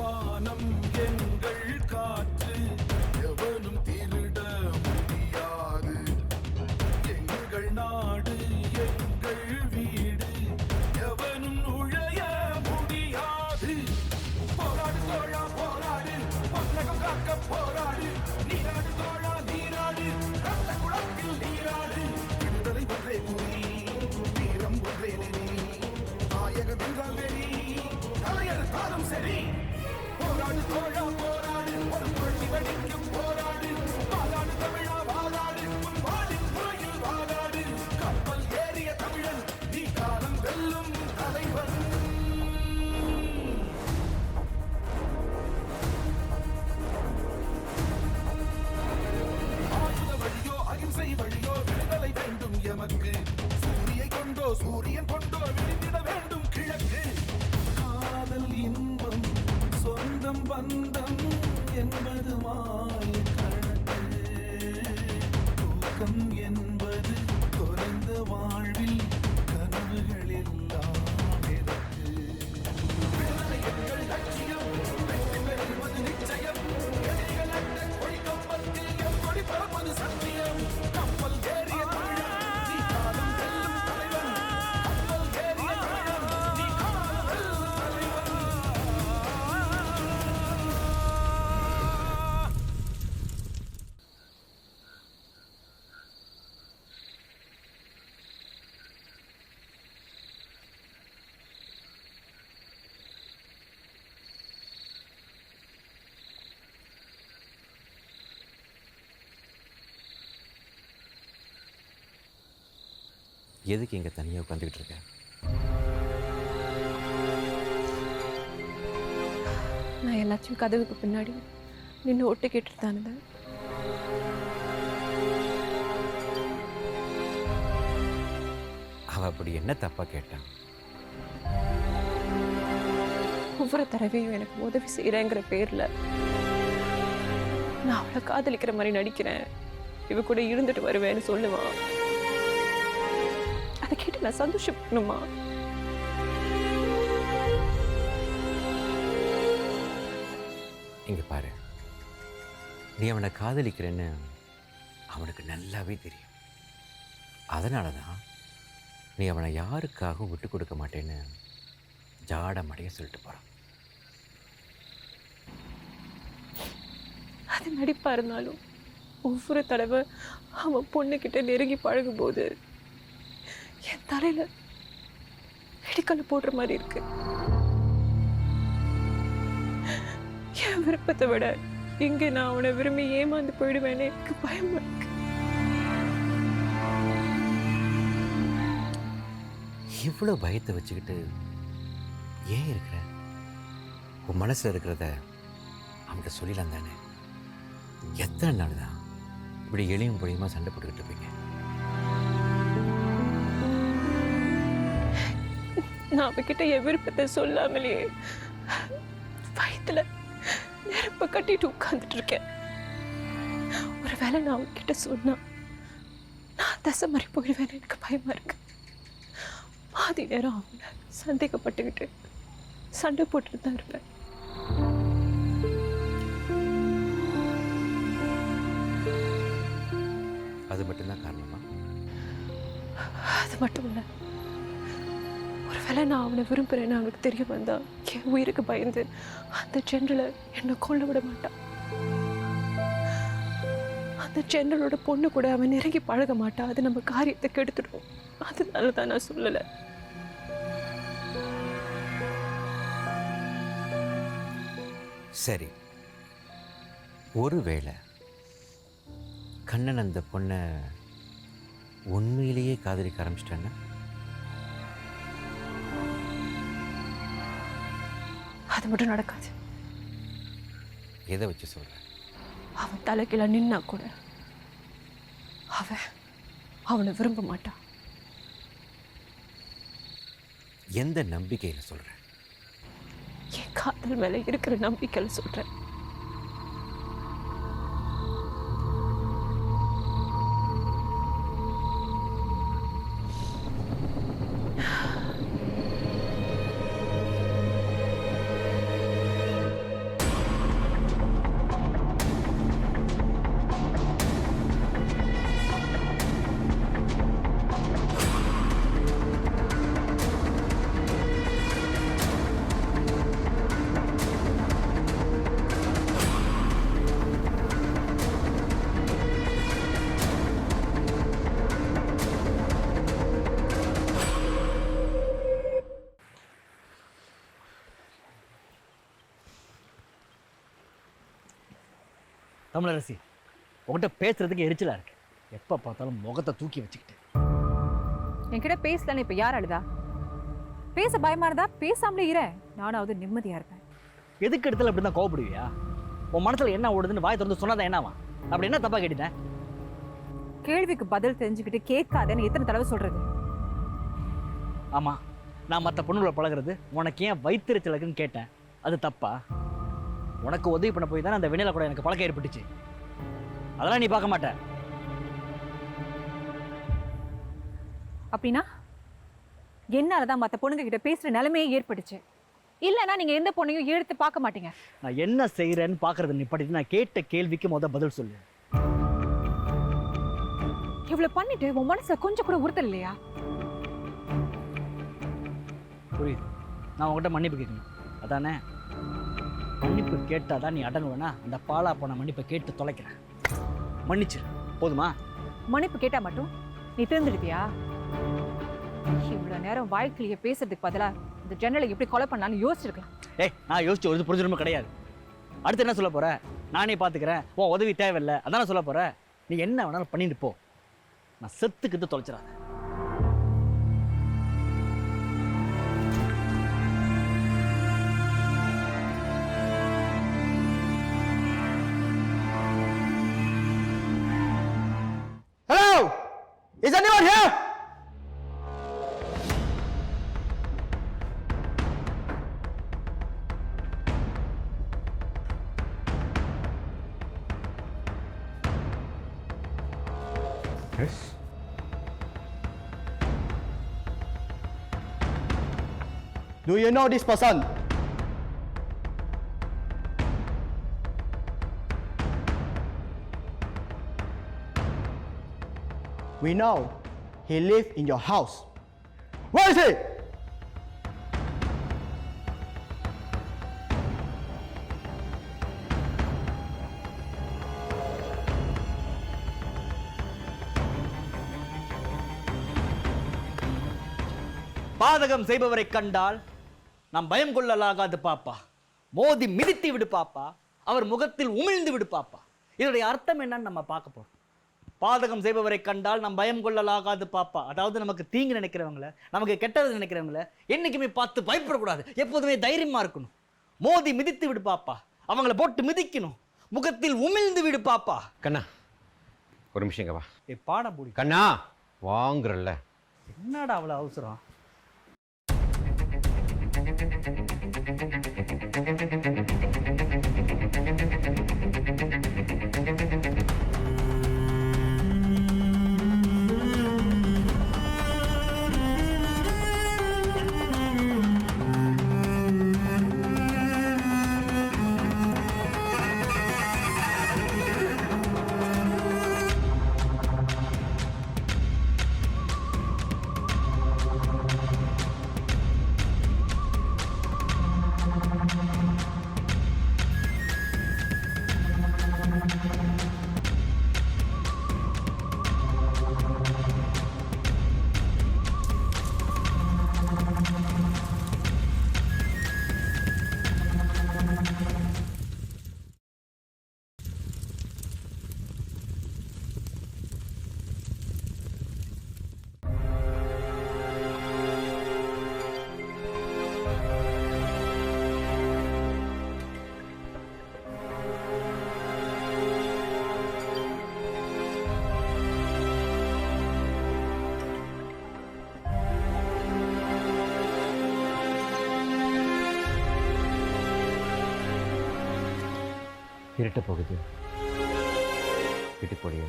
வானம் எங்கள் காற்று எவனும் திருட முடியாது. எங்கள் நாடு எங்கள் வீடு எவனும் நுழைய முடியாது. போராடு தோழா போராடு, பொன்னகம் காக்க போராடு. நீராடு தோழா நீராடு, ரத்த குளத்தில் நீராடு. விடுதலை ஒன்றே குறி, வீரம் ஒன்றே நெறி. நாயகம் என்றால் வெறி, தலையெடுத்தாலும் சரி. போராடு தோழா போராடு, ஒரு கொள்ளி வெடிக்கும் போராடு. வாழாடு தமிழா வாழாடு, உன் வாழின் முறையில் வாழாடு. கப்பல் ஏறிய தமிழன், நீ காலம் வெல்லும் தலைவன். ஆயுத வழியோ அகிம்சை வழியோ விடுதலை வேண்டும் எமக்கு. சூரியை கொண்டோ சூரியன் கொண்டோ விழித்திட வேண்டும் கிழக்கு. காதல் இன்பம் சொந்தம் பந்தம் என்பது மாய கணக்கு. தூக்கம் என்பது தொலைந்த வாழ்வில் கனவுகள் எல்லாம் எனக்கு. விடுதலை எங்கள் லட்சியம், வெற்றி பெறுவது நிச்சயம். எதிரிகள் அட்ட கொடி கம்பத்தில் எவ்வொடி பறப்பது சத்தியம். கப்பல் ஏறிய தமிழன், நீ காலம் வெல்லும் தலைவன். கப்பல் ஏறிய தமிழன், நீ காலம் வெல்லும் தலைவன். எதுக்கு இங்கே தனியாக உட்காந்துக்கிட்டு இருக்கேன்? நான் எல்லாத்தையும் கதவுக்கு பின்னாடி நின்று ஒட்டு கேட்டுட்டு தான் இருந்தேன். அவள் அப்படி என்ன தப்பாக கேட்டான்? ஒவ்வொரு தடவையும் எனக்கு உதவி செய்கிறேங்கிற பேரில் நான் அவளை காதலிக்கிற மாதிரி நடிக்கிறேன், இவ கூட இருந்துட்டு வருவேன்னு சொல்லுவான். அதை கேட்டு நான் சந்தோஷப்படணுமா? இங்கே பாரு, நீ அவனை காதலிக்கிறேன்னு அவனுக்கு நல்லாவே தெரியும். அதனால தான் நீ அவனை யாருக்காகவும் விட்டு கொடுக்க மாட்டேன்னு ஜாட மடைய சொல்லிட்டு போகிறான். அது நடிப்பா இருந்தாலும் ஒவ்வொரு தடவை அவன் பொண்ணுக்கிட்ட நெருங்கி பழகும் போது என் தலையில இடிக்கல் போடுற மாதிரி இருக்கு. என் விருப்பத்தை விட இங்க நான் அவனை விரும்பி ஏமாந்து போயிடுவேன்னு எனக்கு பயமா இருக்கு. இவ்வளோ பயத்தை வச்சுக்கிட்டு ஏன் இருக்கிற? உன் மனசில் இருக்கிறத அவன்கிட்ட சொல்லிடலாம் தானே? எத்தனை நாள் தான் இப்படி எளியும் பொழியுமா சண்டை போட்டுக்கிட்டு இருப்பீங்க? நான் அவகிட்ட என் விருப்பத்தை சொல்லாமலே வயிற்றுல நெருப்ப கட்டிட்டு உட்கார்ந்துட்டு இருக்கேன். ஒரு வேளை நான் அவகிட்ட சொன்னா நான் தசை மாதிரி போயிடுவேன்னு எனக்கு பயமா இருக்கு. பாதி நேரம் அவங்க சந்தேகப்பட்டுக்கிட்டு சண்டை போட்டுட்டு தான் இருப்பேன். அது மட்டும்தான் காரணமா? அது மட்டும் இல்லை, ஒருவேளை நான் அவனை விரும்புகிறேன்னு அவனுக்கு தெரிய வந்தா என் உயிருக்கு பயந்து அந்த ஜெனரலை என்னை கொல்ல விட மாட்டான். அந்த ஜெனரலோட பொண்ணு கூட அவன் நெருங்கி பழக மாட்டான். அது நம்ம காரியத்தை கெடுத்துடும். அதனால தான் நான் சொல்லலை. சரி, ஒருவேளை கண்ணன் அந்த பொண்ணை உண்மையிலேயே காதலிக்க ஆரம்பிச்சிட்டான்னா? அது மட்டும் நடக்காது. எதை வச்சு சொல்ற? அவன் தலைக்கீழ நின்னா கூட அவனை விரும்ப மாட்டான். எந்த நம்பிக்கையில் சொல்ற? என் காதல் மேல இருக்கிற நம்பிக்கையில் சொல்றேன். கமலரசி, உங்கள்கிட்ட பேசுறதுக்கு எரிச்சலாக இருக்கு. எப்போ பார்த்தாலும் முகத்தை தூக்கி வச்சுக்கிட்டு. என்கிட்ட பேசலன்னு இப்போ யார் அழுதா? பேச பயமா இருந்தா பேசாமலே இரு, நானாவது நிம்மதியா இருப்பேன். எதுக்கு இடத்துல அப்படி தான் கோவப்படுவியா? உன் மனசுல என்ன ஓடுதுன்னு வாய் திறந்து சொன்னாதான் என்னவா? அப்படி என்ன தப்பா கேட்டேன்? கேள்விக்கு பதில் தெரிஞ்சுக்கிட்டு கேட்காதேன்னு எத்தனை தடவை சொல்றது? ஆமா, நான் மற்ற பொண்ணுகளை பழகிறது உனக்கு ஏன் வயிற்றுச்சலுக்குன்னு கேட்டேன். அது தப்பா? உனக்கு உதவி பண்ண போய் தானே அந்த வெண்ணில கூட எனக்கு பழக்கம் ஏற்பட்டுச்சு. அதெல்லாம் நீ பார்க்க மாட்ட. அப்படின்னா என்னாலதான் மற்ற பொண்ணுங்க கிட்ட பேசுற நிலைமையே ஏற்பட்டுச்சு. இல்லைன்னா நீங்க எந்த பொண்ணையும் எடுத்து பார்க்க மாட்டீங்க. நான் என்ன செய்யறேன்னு பாக்குறது நிப்பாட்டிட்டு நான் கேட்ட கேள்விக்கு பதில் சொல்லு. இவ்வளவு பண்ணிட்டு உன் மனசுல கொஞ்சம் கூட உறுத்தல் இல்லையா? புரியுது. நான் உங்ககிட்ட மன்னிப்பு கேட்கணும் அதானே? மன்னிப்பு கேட்டாதான் நீ அடங்குவேனா? அந்த பாலா போன மன்னிப்பை கேட்டு தொலைக்கிறேன். மன்னிச்சிரு, போதுமா? மன்னிப்பு கேட்டா மட்டும் நீ திருந்துடுவியா? இவ்வளவு நேரம் வாழ்க்கையிலேயே பேசுறதுக்கு பதிலா இந்த ஜன்னலை எப்படி கொலை பண்ணான்னு யோசிச்சிருக்கலாம். நான் யோசிச்சு ஒரு புரிஞ்சுமே கிடையாது. அடுத்து என்ன சொல்ல போற? நானே பாத்துக்கிறேன், உன் உதவி தேவையில்லை அதான சொல்ல போற? நீ என்ன வேணாலும் பண்ணிட்டு போ, நான் செத்துக்கிட்டு தொலைச்சிடாத. Hello? Is anyone here? Yes. Do you know this person? We know he lives in your house. Where is he? பாதகம் செய்பவரை கண்டால் நாம் பயம் கொள்ளலாகாது பாப்பா. மோதி மிதித்து விடு பாப்பா. அவர் முகத்தில் உமிழ்ந்து விடு பாப்பா. இதனுடைய அர்த்தம் என்னன்னு நம்ம பார்க்க போறோம். பாதகம் செய்பவரை கண்டால் நாம் பயம் கொள்ளலாகாது பாப்பா. அதாவது நமக்கு தீங்கு நினைக்கிறவங்கள, நமக்கு கெட்டது நினைக்கிறவங்கள என்னைக்குமே பார்த்து பயப்படக்கூடாது. எப்போதுமே தைரியமா இருக்கணும். மோதி மிதித்து விடு பாப்பா. அவங்கள போட்டு மிதிக்கணும். முகத்தில் உமிழ்ந்து விடு பாப்பா. கண்ணா, ஒரு நிமிஷம் இங்க வா. பாடம் பூடி. கண்ணா, வாங்குறல்ல. என்னடா அவ்வளவு அவசரம்? இருட்ட போகுது, வீட்டுக்கு போடியா?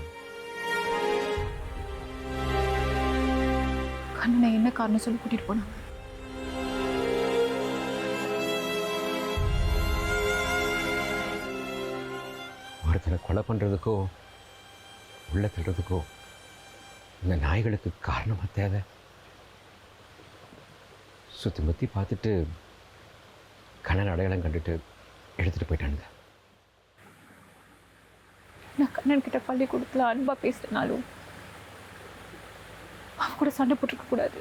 கண்ணனை என்ன காரணம் சொல்லி கூட்டிட்டு போனாங்க? ஒருத்தனை கொலை பண்ணுறதுக்கோ உள்ள தள்ளுறதுக்கோ இந்த நாய்களுக்கு காரணமாக தேவை. சுற்றி முற்றி பார்த்துட்டு கண்ணன் அடையாளம் கண்டுட்டு எடுத்துகிட்டு போயிட்டானுங்க. நான் கண்ணன் கிட்ட பள்ளிக்கூடத்தில் அன்பா பேசினாலும் அவன் கூட சண்டை போட்டுருக்க கூடாது.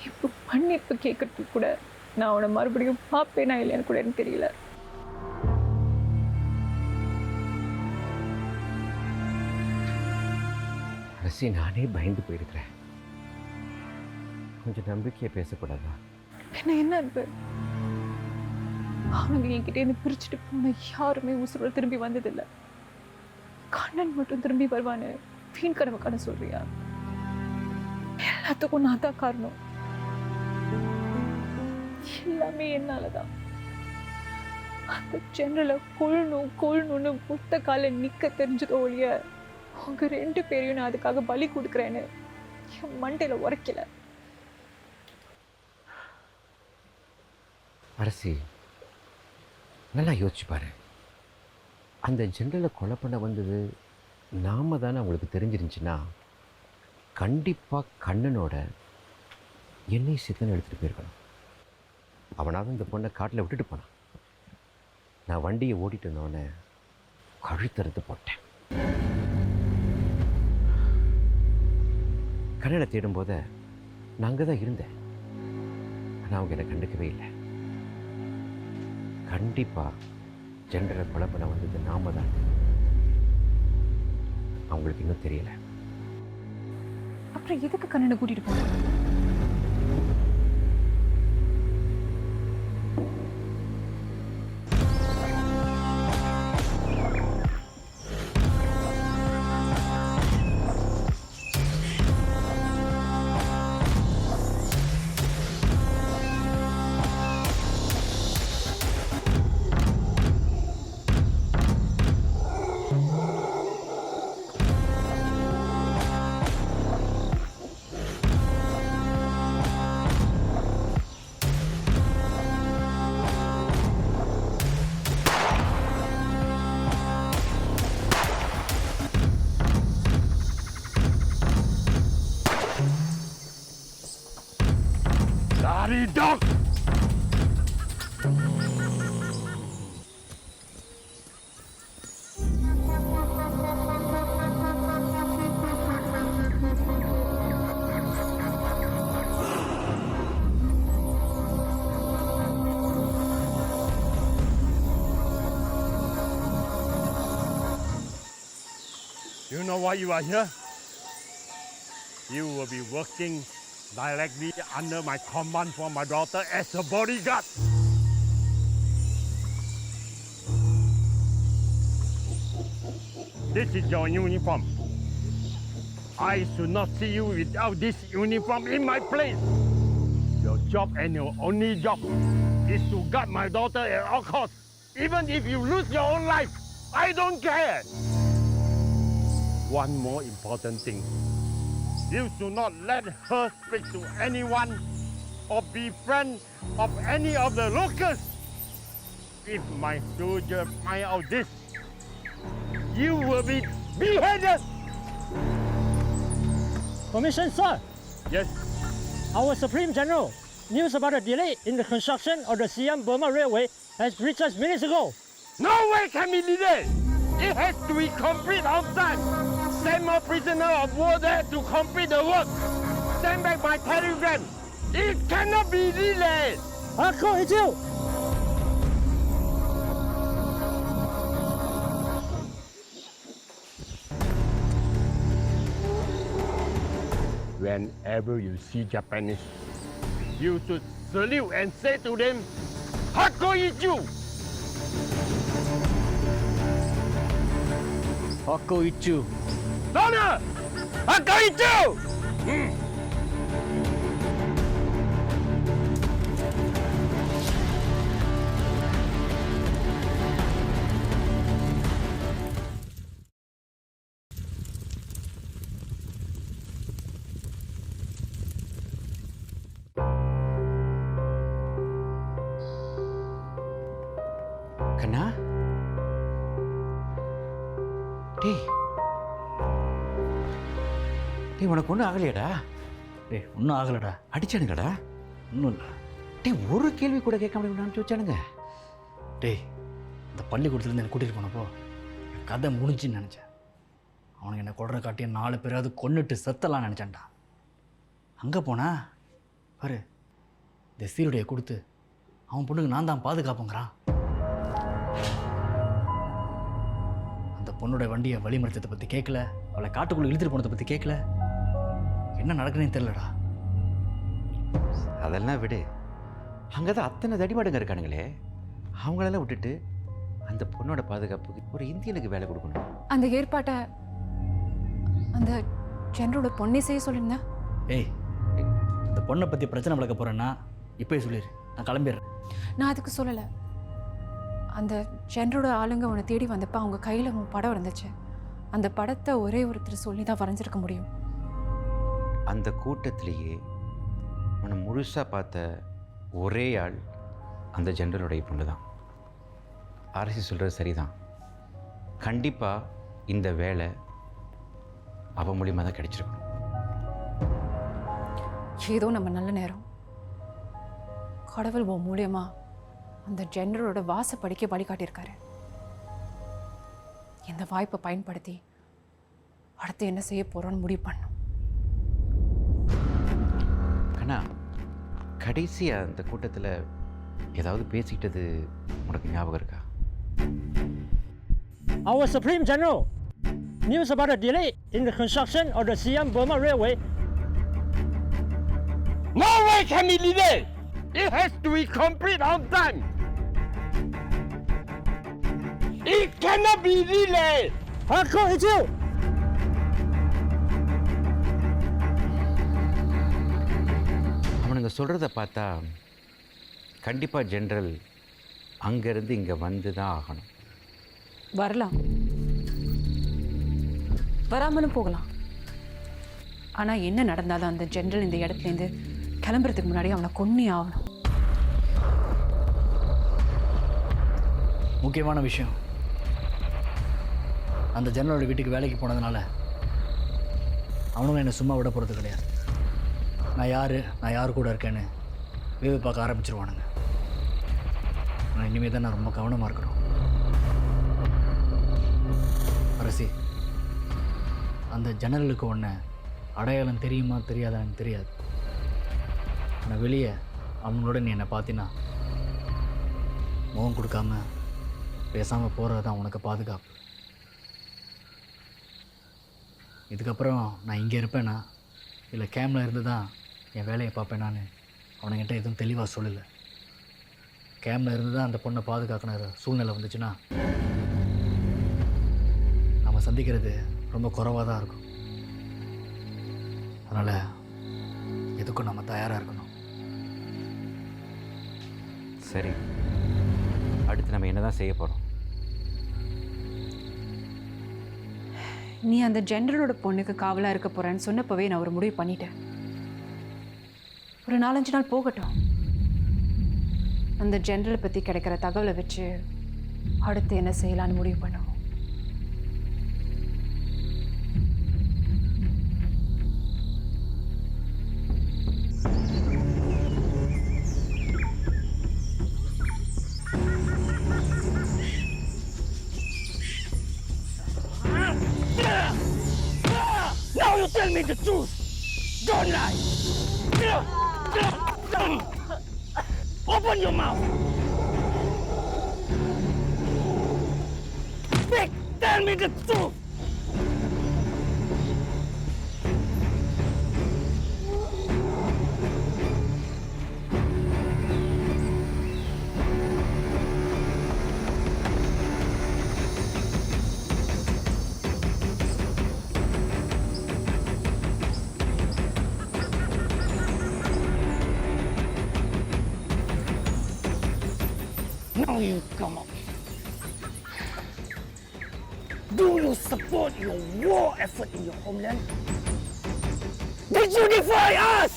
இப்போ மன்னிப்பு கேட்கறதுக்கு கூட நான் அவனை மறுபடியும் பார்ப்பேனா இல்லையான்னு கூட எனக்கு தெரியல. அரசி, நானே பயந்து போயிருக்கிறேன். கொஞ்சம் நம்பிக்கையை பேசக்கூடாதா? என்ன அன்பு, அவங்க என்கிட்டேருந்து பிரிச்சுட்டு போன யாருமே உசுரோட திரும்பி வந்ததில்லை. கண்ணன் மட்டும் திரும்பி வருவான்னு வீண் கனவு காண சொல்றியா? எல்லாத்துக்கும் நான் தான் காரணம். எல்லாமே என்னாலதான். அந்த ஜெனரலை கொள்ளணும்னு ஒத்த கால நிக்க தெரிஞ்சதோ ஒழிய அவங்க 2 பேரையும் நான் அதுக்காக பலி கொடுக்குறேன்னு என் மண்டையில உரைக்கல. அரசி, நல்லா யோசிச்சு பாரு. அந்த ஜெனரலை கொலை பண்ண வந்தது நாம தானே அவங்களுக்கு தெரிஞ்சிருந்துச்சுன்னா கண்டிப்பாக கண்ணனோட என்னை சித்தனை எடுத்துகிட்டு போயிருக்கணும். அவனாவது இந்த பொண்ணை காட்டில் விட்டுட்டு போனான். நான் வண்டியை ஓட்டிட்டு இருந்தோடனே கழுத்தறுத்து போட்டேன். கண்ணனை தேடும்போது நான் அங்கே தான் இருந்தேன். ஆனால் அவங்க என்னை கண்டுக்கவே இல்லை. கண்டிப்பாக ஜெனரலை கொலை பண்ண வந்தது நாம தான். அவங்களுக்கு இன்னும் தெரியல. அப்புறம் எதுக்கு கண்ணனை கூட்டிட்டு போனாங்க? Bloody dog! You know why you are here? You will be working directly under my command for my daughter as a bodyguard. This is your uniform. I should not see you without this uniform in my place. Your job and your only job is to guard my daughter at all costs. Even if you lose your own life, I don't care. One more important thing. You should not let her speak to anyone or be friend of any of the locals. If my soldier find out this, you will be beheaded. Commission, sir. Yes, Our Supreme General, news about a delay in the construction of the Siam-Burma Railway has reached us minutes ago. no way can be delayed. It has to be complete on time. Send more prisoner of war there to complete the work. Send back my telegram. It cannot be delayed. Ako, it's you! Whenever you see Japanese, you should salute and say to them, Hako Ichu! Hako Ichu. Donna! Hako Ichu! கண்ணா, டேய் டேய், உனக்கு ஒன்றும் ஆகலையாடா? டேய் ஒன்றும் ஆகலடா. அடிச்சானுங்கடா? ஒன்றும் இல்லை. டேய், ஒரு கேள்வி கூட கேட்காம இவனை அனுப்பிச்சு வச்சானுங்க. டேய் இந்த பள்ளிக்கூடத்துலேருந்து என்னை கூட்டிகிட்டு போனப்போ என் கதை முடிஞ்சுன்னு நினச்சேன். அவனுக்கு என்னை கொடுற காட்டி 4 பேராவது கொன்னுட்டு செத்தலாம் நினச்சான்டா. அங்கே போனா பாரு, இந்த சீருடையை கொடுத்து அவன் பொண்ணுக்கு நான் தான் பாதுகாப்புங்கிறான். அந்த பொண்ணோட வண்டியை வழிமறிச்சதை பற்றி கேட்கல, அவளை காட்டுக்குள்ளே இழுத்துட்டு போனதை பற்றி கேட்கல. என்ன நடக்குதுன்னு தெரியலடா. அதெல்லாம் விடு. அங்கே தான் அத்தனை தடிமாடுங்க இருக்கானுங்களே, அவங்களெல்லாம் விட்டுட்டு அந்த பொண்ணோட பாதுகாப்புக்கு ஒரு இந்தியனுக்கு வேலை கொடுக்கணும். அந்த ஏற்பாட்டை அந்த ஜெனரோட பொண்ணை செய்ய சொல்லியிருந்தா. ஏய், இந்த பொண்ணை பற்றி பிரச்சனை வளர்க்க போகிறேன்னா இப்போயே சொல்லிடு, நான் கிளம்பிடுறேன். நான் அதுக்கு சொல்லலை. அந்த ஜெனரோட ஆளுங்க உன்னை தேடி வந்தப்போ அவங்க கையில் உன் படம் இருந்துச்சு. அந்த படத்தை ஒரே ஒருத்தர் சொல்லி தான் வரைஞ்சிருக்க முடியும். அந்த கூட்டத்திலேயே உன்னை முழுசாக பார்த்த ஒரே ஆள் அந்த ஜெனரலுடைய பொண்ணு தான். அரசி சொல்கிறது சரிதான். கண்டிப்பாக இந்த வேலை அவ மூலியமாக தான் கிடைச்சிருக்கணும். ஏதோ நம்ம நல்ல நேரம், கடவுள் உன் மூலியமா அந்த ஜெனரலோட வாசப்படிக்க வழிகாட்டியிருக்காரு. இந்த வாய்ப்பை பயன்படுத்தி அடுத்து என்ன செய்ய போறோம்னு முடிவு பண்ணும். கண்ணா, கடைசியாக அந்த கூட்டத்தில் ஏதாவது பேசிக்கிட்டது உனக்கு ஞாபகம் இருக்கா? Our Supreme General, news about a delay in the construction of the Siam-Burma Railway. No way can be delayed. It has to be complete on time. It cannot be delayed. Hakko Ichu! அவனுங்க சொல்கிறத பார்த்தா கண்டிப்பாக general அங்கேருந்து இங்கே வந்து தான் ஆகணும். வரலாம், வராமலும் போகலாம். ஆனால் என்ன நடந்தாலும் அந்த ஜெனரல் இந்த இடத்துலேருந்து கிளம்புறதுக்கு முன்னாடி அவனை கொன்னே ஆகணும். முக்கியமான விஷயம், அந்த ஜெனரலோட வீட்டுக்கு வேலைக்கு போனதுனால அவனுங்க என்னை சும்மா விட போகிறது கிடையாது. நான் யார் கூட இருக்கேன்னு வேவு பார்க்க ஆரம்பிச்சிருவானுங்க. நான் இனிமேல் தான் நான் ரொம்ப கவனமாக இருக்கணும். அரசி, அந்த ஜெனரலுக்கு ஒன்று அடையாளம் தெரியுமா தெரியாதான்னு தெரியாது. ஆனால் வெளியே அவங்களோட நீ என்னை பார்த்தினா முகம் கொடுக்காம பேசாமல் போகிறது தான் உனக்கு பாதுகாப்பு. இதுக்கப்புறம் நான் இங்கே இருப்பேனா இல்லை கேமில் இருந்து தான் என் வேலையை பார்ப்பேனான்னு அவனுங்கிட்ட எதுவும் தெளிவாக சொல்லலை. கேமில் இருந்து தான் அந்த பொண்ணை பாதுகாக்கிற சூழ்நிலை வந்துச்சுன்னா நம்ம சந்திக்கிறது ரொம்ப குறைவாக தான் இருக்கும். அதனால் எதுக்கும் நம்ம தயாராக இருக்கணும். சரி, அடுத்து நம்ம என்ன தான் செய்ய போகிறோம்? நீ அந்த ஜெனரலோட பொண்ணுக்கு காவலாக இருக்க போகிறேன்னு சொன்னப்பவே நான் ஒரு முடிவு பண்ணிட்டேன். ஒரு 4-5 நாள் போகட்டும். அந்த ஜெனரலை பற்றி கிடைக்கிற தகவலை வச்சு அடுத்து என்ன செய்யலான்னு முடிவு பண்ணுவோம். Now you tell me the truth. Don't lie. Open your mouth. Speak. Tell me the truth. Now you come up. Do you support your war effort in your homeland? Did you defy us?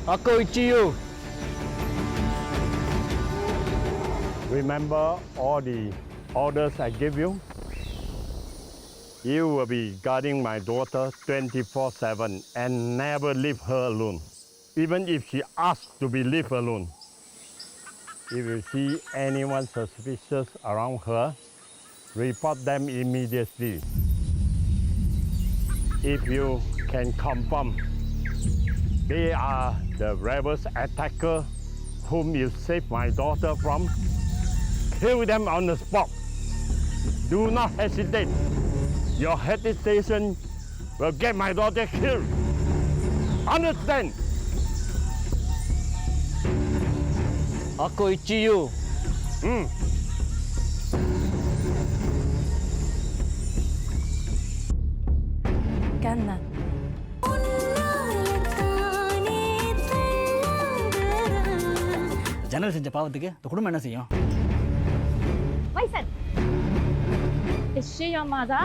Hakko Ichiyu. Remember all the orders I gave you? You will be guarding my daughter 24/7 and never leave her alone, even if she asks to be left alone. If you see anyone suspicious around her, report them immediately. If you can confirm they are the rebels attacker whom you saved my daughter from, kill them on the spot. Do not hesitate. Your hesitation will get my daughter killed. Understand? Ako ichiyu. Kannan. ஜன்னல் செஞ்ச பாவத்துக்கு இந்த குடும்பம் என்ன செய்யும்? Waisan, is she your mother?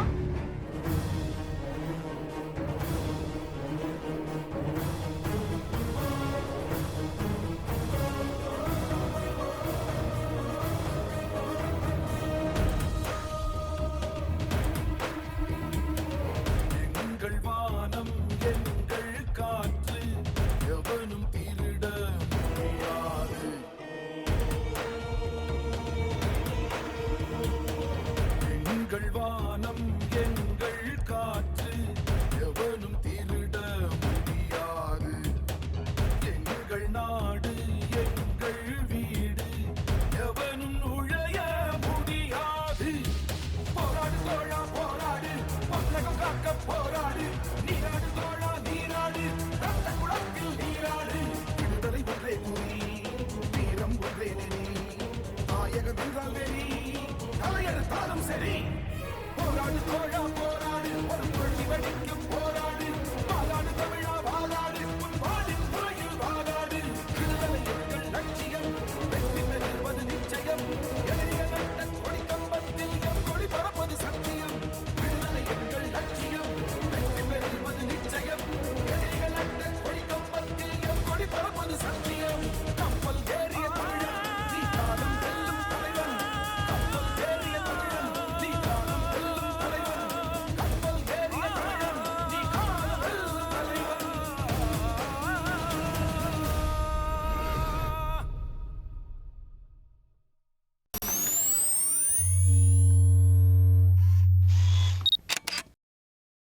சரி போராடு தோழா போராடு ஒரு கொள்ளி வெடிக்கும் போராடு